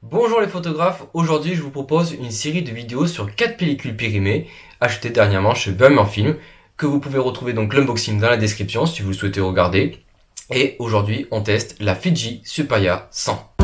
Bonjour les photographes, aujourd'hui je vous propose une série de vidéos sur 4 pellicules périmées achetées dernièrement chez Bummer Film, que vous pouvez retrouver donc l'unboxing dans la description si vous le souhaitez regarder. Et aujourd'hui on teste la Fuji Superia 100.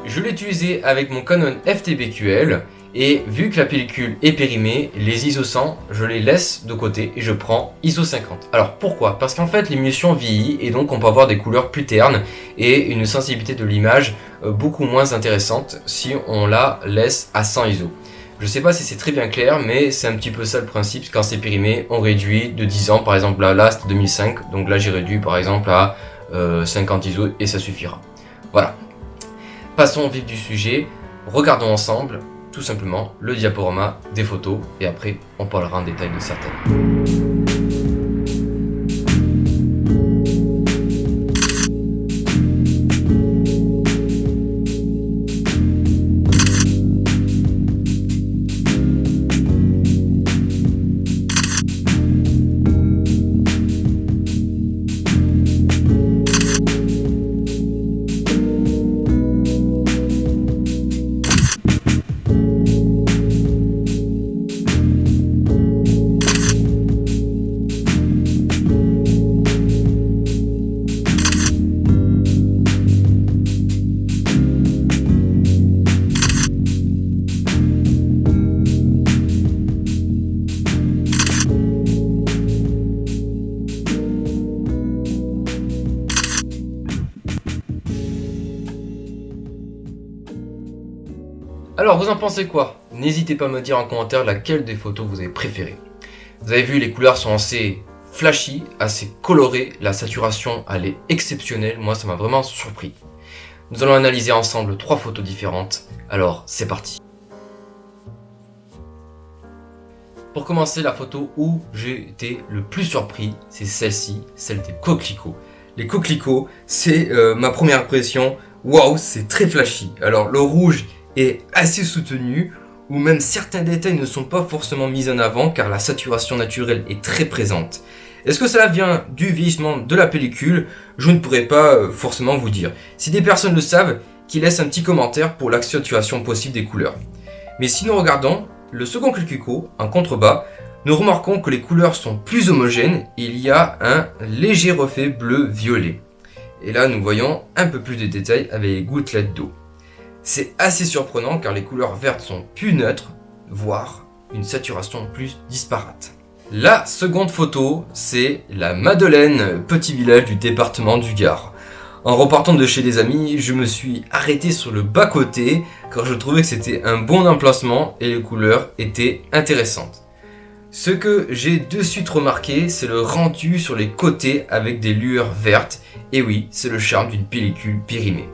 Je l'ai utilisé avec mon Canon FTBQL et vu que la pellicule est périmée, les ISO 100 je les laisse de côté et je prends ISO 50. Alors pourquoi? Parce qu'en fait l'émulsion vieillit et donc on peut avoir des couleurs plus ternes et une sensibilité de l'image beaucoup moins intéressante si on la laisse à 100 ISO. Je sais pas si c'est très bien clair, mais c'est un petit peu ça le principe. Quand c'est périmé, on réduit de 10 ans, par exemple là c'était 2005, donc là j'ai réduit par exemple à 50 ISO et ça suffira. Voilà. Passons au vif du sujet, regardons ensemble tout simplement le diaporama des photos et après on parlera en détail de certaines. Alors vous en pensez quoi? N'hésitez pas à me dire en commentaire laquelle des photos vous avez préférée. Vous avez vu, les couleurs sont assez flashy, assez colorées, la saturation elle est exceptionnelle, moi ça m'a vraiment surpris. Nous allons analyser ensemble 3 photos différentes, alors c'est parti. Pour commencer, la photo où j'ai été le plus surpris, c'est celle-ci, celle des coquelicots. Les coquelicots, c'est ma première impression, waouh, c'est très flashy. Alors le rouge est assez soutenu, ou même certains détails ne sont pas forcément mis en avant car la saturation naturelle est très présente. Est-ce que cela vient du vieillissement de la pellicule? Je ne pourrais pas forcément vous dire. Si des personnes le savent, qu'ils laissent un petit commentaire pour l'accentuation possible des couleurs. Mais si nous regardons le second coquelicot en contrebas, nous remarquons que les couleurs sont plus homogènes et il y a un léger reflet bleu-violet. Et là nous voyons un peu plus de détails avec les gouttelettes d'eau. C'est assez surprenant car les couleurs vertes sont plus neutres, voire une saturation plus disparate. La seconde photo, c'est la Madeleine, petit village du département du Gard. En repartant de chez des amis, je me suis arrêté sur le bas-côté car je trouvais que c'était un bon emplacement et les couleurs étaient intéressantes. Ce que j'ai de suite remarqué, c'est le rendu sur les côtés avec des lueurs vertes. Et oui, c'est le charme d'une pellicule périmée.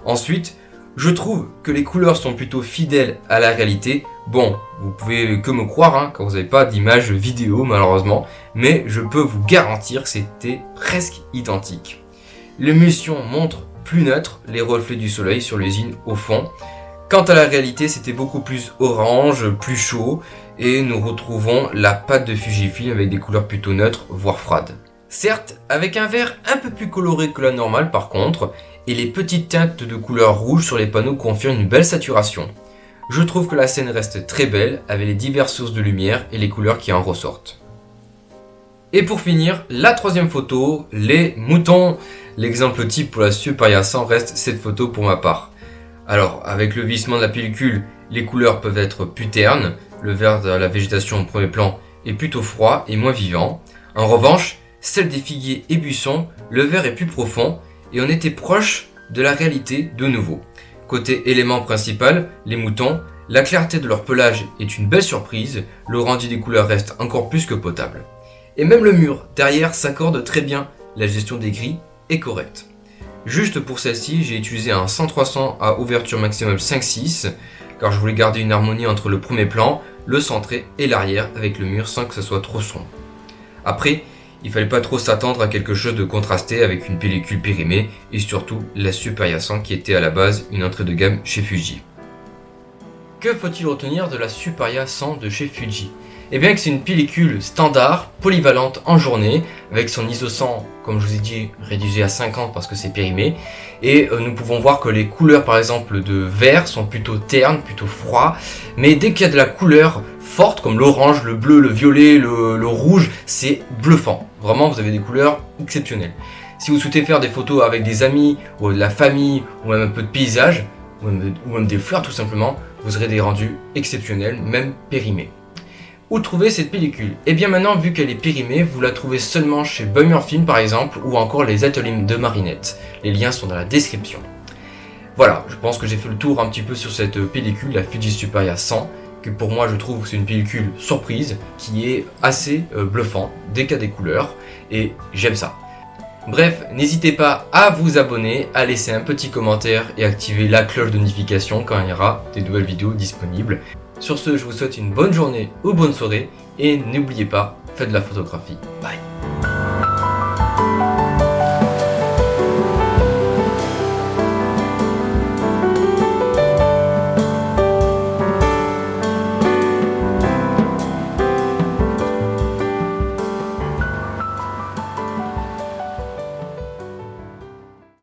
Ensuite, je trouve que les couleurs sont plutôt fidèles à la réalité. Bon, vous pouvez que me croire quand vous n'avez pas d'image vidéo malheureusement, mais je peux vous garantir que c'était presque identique. L'émulsion montre plus neutre les reflets du soleil sur l'usine au fond. Quant à la réalité, c'était beaucoup plus orange, plus chaud, et nous retrouvons la pâte de Fujifilm avec des couleurs plutôt neutres, voire froides. Certes, avec un vert un peu plus coloré que la normale par contre, et les petites teintes de couleur rouge sur les panneaux confirment une belle saturation. Je trouve que la scène reste très belle avec les diverses sources de lumière et les couleurs qui en ressortent. Et pour finir, la troisième photo, les moutons. L'exemple type pour la Superia 100 reste cette photo pour ma part. Alors, avec le vieillissement de la pellicule, les couleurs peuvent être plus ternes, le vert de la végétation au premier plan est plutôt froid et moins vivant. En revanche, celle des figuiers et buissons, le vert est plus profond, et on était proche de la réalité de nouveau. Côté élément principal, les moutons, la clarté de leur pelage est une belle surprise, le rendu des couleurs reste encore plus que potable. Et même le mur derrière s'accorde très bien, la gestion des gris est correcte. Juste pour celle-ci, j'ai utilisé un 100-300 à ouverture maximum 5-6, car je voulais garder une harmonie entre le premier plan, le centré et l'arrière avec le mur sans que ce soit trop sombre. Après, il fallait pas trop s'attendre à quelque chose de contrasté avec une pellicule périmée et surtout la Superia 100 qui était à la base une entrée de gamme chez Fuji. Que faut-il retenir de la Superia 100 de chez Fuji? Et bien que c'est une pellicule standard, polyvalente en journée, avec son ISO 100, comme je vous ai dit, réduit à 50 parce que c'est périmé. Et nous pouvons voir que les couleurs par exemple de vert sont plutôt ternes, plutôt froids. Mais dès qu'il y a de la couleur forte, comme l'orange, le bleu, le violet, le rouge, c'est bluffant. Vraiment, vous avez des couleurs exceptionnelles. Si vous souhaitez faire des photos avec des amis, ou de la famille, ou même un peu de paysage, ou même des fleurs tout simplement, vous aurez des rendus exceptionnels, même périmés. Où trouver cette pellicule? Et bien maintenant, vu qu'elle est périmée, vous la trouvez seulement chez Bummer Film par exemple, ou encore les ateliers de Marinette. Les liens sont dans la description. Voilà, je pense que j'ai fait le tour un petit peu sur cette pellicule, la Fuji Superia 100, que pour moi je trouve que c'est une pellicule surprise, qui est assez bluffante, dès qu'il y a des couleurs, et j'aime ça. Bref, n'hésitez pas à vous abonner, à laisser un petit commentaire et activer la cloche de notification quand il y aura des nouvelles vidéos disponibles. Sur ce, je vous souhaite une bonne journée ou bonne soirée et n'oubliez pas, faites de la photographie. Bye.